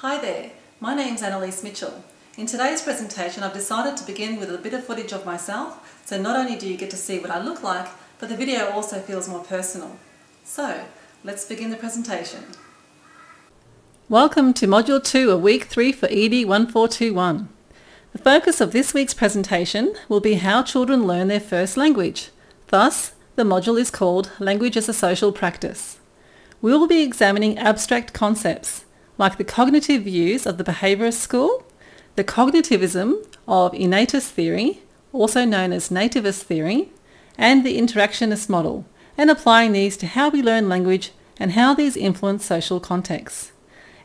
Hi there, my name's Annalise Mitchell. In today's presentation I've decided to begin with a bit of footage of myself, so not only do you get to see what I look like, but the video also feels more personal. So, let's begin the presentation. Welcome to Module 2 of Week 3 for ED 1421. The focus of this week's presentation will be how children learn their first language. Thus, the module is called Language as a Social Practice. We will be examining abstract concepts, like the cognitive views of the behaviourist school, the cognitivism of innatist theory, also known as nativist theory, and the interactionist model, and applying these to how we learn language and how these influence social contexts.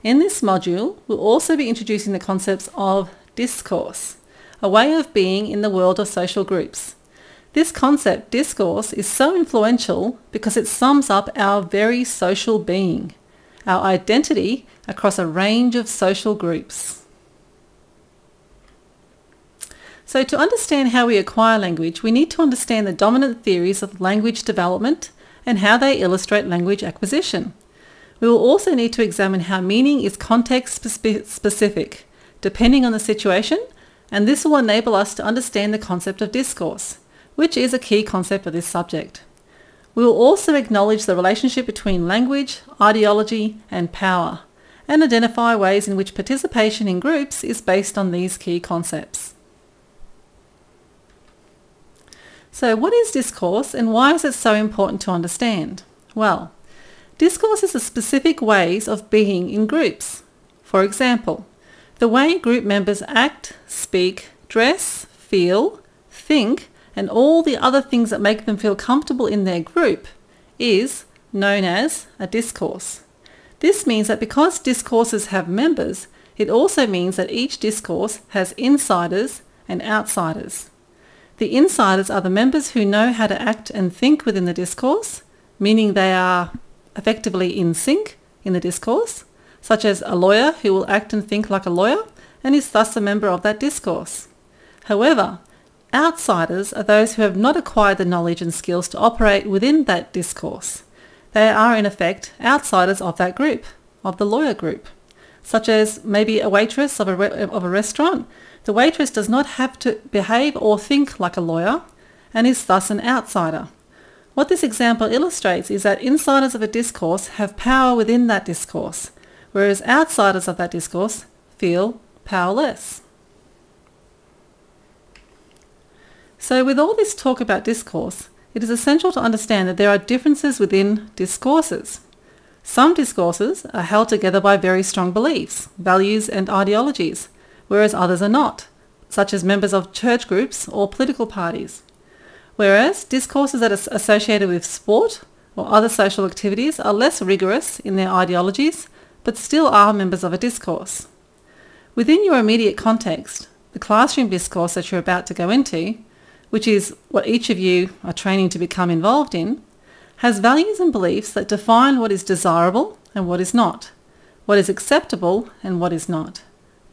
In this module, we'll also be introducing the concepts of discourse, a way of being in the world of social groups. This concept, discourse, is so influential because it sums up our very social being, our identity across a range of social groups. So to understand how we acquire language, we need to understand the dominant theories of language development and how they illustrate language acquisition. We will also need to examine how meaning is context-specific, depending on the situation, and this will enable us to understand the concept of discourse, which is a key concept of this subject. We will also acknowledge the relationship between language, ideology, and power, and identify ways in which participation in groups is based on these key concepts. So what is discourse and why is it so important to understand? Well, discourse is the specific ways of being in groups. For example, the way group members act, speak, dress, feel, think, and all the other things that make them feel comfortable in their group is known as a discourse. This means that because discourses have members, it also means that each discourse has insiders and outsiders. The insiders are the members who know how to act and think within the discourse, meaning they are effectively in sync in the discourse, such as a lawyer who will act and think like a lawyer and is thus a member of that discourse. However, outsiders are those who have not acquired the knowledge and skills to operate within that discourse. They are in effect outsiders of that group, of the lawyer group, such as maybe a waitress of a restaurant. The waitress does not have to behave or think like a lawyer and is thus an outsider. What this example illustrates is that insiders of a discourse have power within that discourse, whereas outsiders of that discourse feel powerless. So with all this talk about discourse, it is essential to understand that there are differences within discourses. Some discourses are held together by very strong beliefs, values and ideologies, whereas others are not, such as members of church groups or political parties. Whereas discourses that are associated with sport or other social activities are less rigorous in their ideologies, but still are members of a discourse. Within your immediate context, the classroom discourse that you're about to go into, which is what each of you are training to become involved in, has values and beliefs that define what is desirable and what is not, what is acceptable and what is not,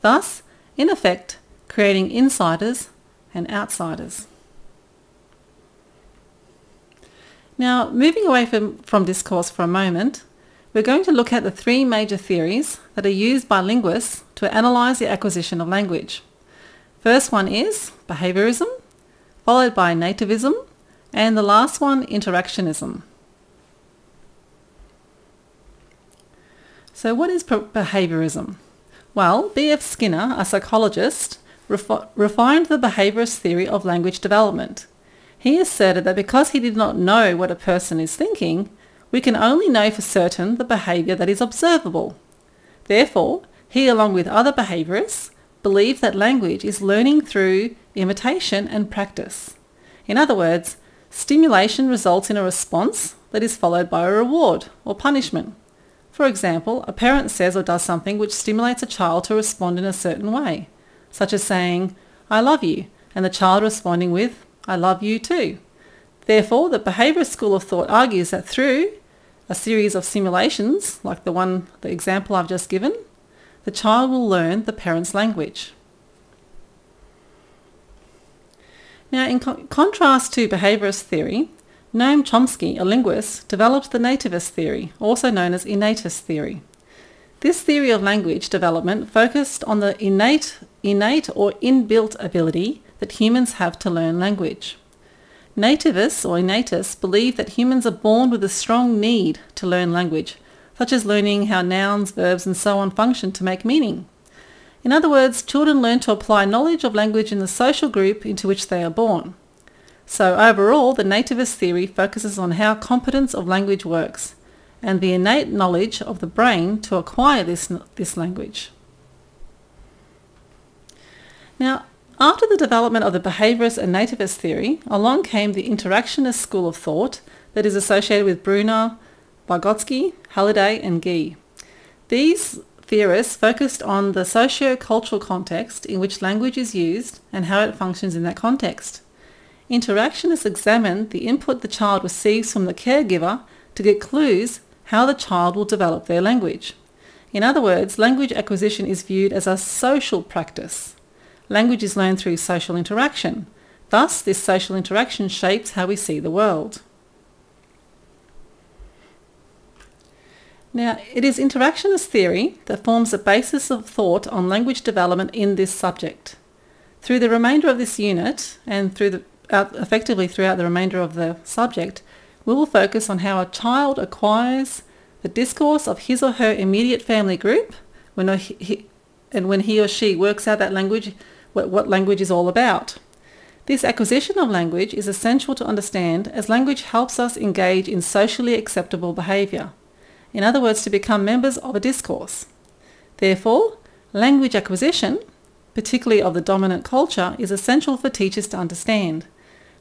thus, in effect, creating insiders and outsiders. Now, moving away from discourse for a moment, we're going to look at the three major theories that are used by linguists to analyse the acquisition of language. First one is behaviourism, followed by nativism, and the last one, interactionism. So what is behaviourism? Well, B.F. Skinner, a psychologist, refined the behaviourist theory of language development. He asserted that because he did not know what a person is thinking, we can only know for certain the behaviour that is observable. Therefore, he, along with other behaviourists, believed that language is learning through imitation and practice. In other words, stimulation results in a response that is followed by a reward or punishment. For example, a parent says or does something which stimulates a child to respond in a certain way, such as saying, "I love you," and the child responding with, "I love you too." Therefore, the behaviourist school of thought argues that through a series of simulations, like the example I've just given, the child will learn the parent's language. Now, in contrast to behaviourist theory, Noam Chomsky, a linguist, developed the nativist theory, also known as innatist theory. This theory of language development focused on the innate or inbuilt ability that humans have to learn language. Nativists or innatists believe that humans are born with a strong need to learn language, such as learning how nouns, verbs and so on function to make meaning. In other words, children learn to apply knowledge of language in the social group into which they are born. So overall, the nativist theory focuses on how competence of language works and the innate knowledge of the brain to acquire this language. Now, after the development of the behaviourist and nativist theory, along came the interactionist school of thought that is associated with Bruner, Vygotsky, Halliday and Guy. These theorists focused on the socio-cultural context in which language is used and how it functions in that context. Interactionists examined the input the child receives from the caregiver to get clues how the child will develop their language. In other words, language acquisition is viewed as a social practice. Language is learned through social interaction. Thus, this social interaction shapes how we see the world. Now, it is interactionist theory that forms the basis of thought on language development in this subject. Through the remainder of this unit and effectively throughout the remainder of the subject, we will focus on how a child acquires the discourse of his or her immediate family group when he or she works out that language, what language is all about. This acquisition of language is essential to understand as language helps us engage in socially acceptable behaviour. In other words, to become members of a discourse. Therefore, language acquisition, particularly of the dominant culture, is essential for teachers to understand.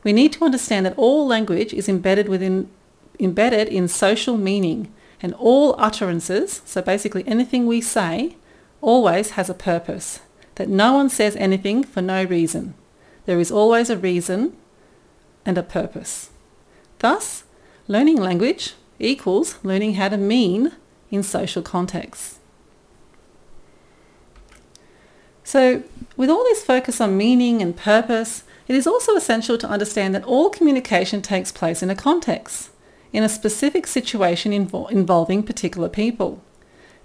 We need to understand that all language is embedded in social meaning, and all utterances, so basically anything we say, always has a purpose, that no one says anything for no reason. There is always a reason and a purpose. Thus, learning language equals learning how to mean in social contexts. So, with all this focus on meaning and purpose, it is also essential to understand that all communication takes place in a context, in a specific situation involving particular people.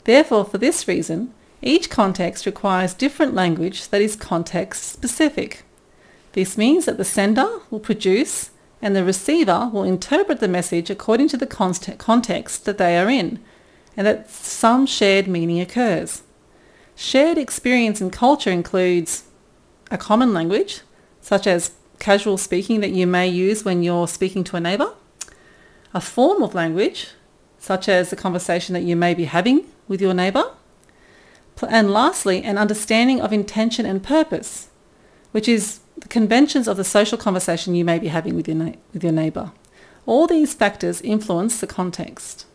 Therefore, for this reason, each context requires different language that is context-specific. This means that the sender will produce and the receiver will interpret the message according to the context that they are in, and that some shared meaning occurs. Shared experience in culture includes a common language, such as casual speaking that you may use when you're speaking to a neighbour, a form of language, such as the conversation that you may be having with your neighbour, and lastly, an understanding of intention and purpose, which is the conventions of the social conversation you may be having with your neighbour. All these factors influence the context.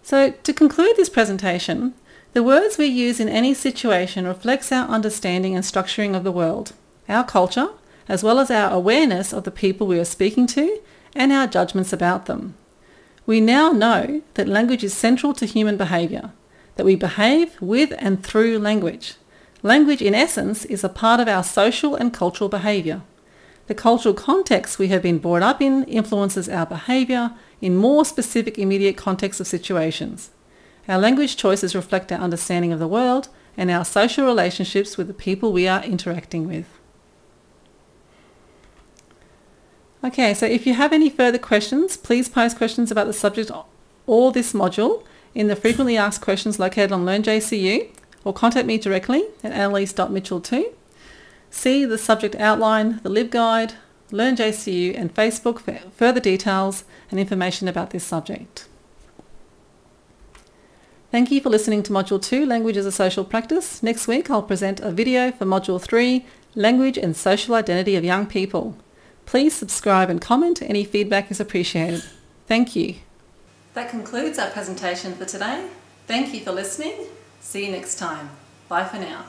So to conclude this presentation, the words we use in any situation reflects our understanding and structuring of the world, our culture, as well as our awareness of the people we are speaking to and our judgments about them. We now know that language is central to human behaviour, that we behave with and through language. Language, in essence, is a part of our social and cultural behaviour. The cultural context we have been brought up in influences our behaviour in more specific immediate contexts of situations. Our language choices reflect our understanding of the world and our social relationships with the people we are interacting with. Okay, so if you have any further questions, please post questions about the subject or this module in the frequently asked questions located on LearnJCU, or contact me directly at annalise.mitchell2. See the subject outline, the LibGuide, LearnJCU and Facebook for further details and information about this subject. Thank you for listening to Module 2, Language as a Social Practice. Next week I'll present a video for Module 3, Language and Social Identity of Young People. Please subscribe and comment. Any feedback is appreciated. Thank you. That concludes our presentation for today. Thank you for listening. See you next time. Bye for now.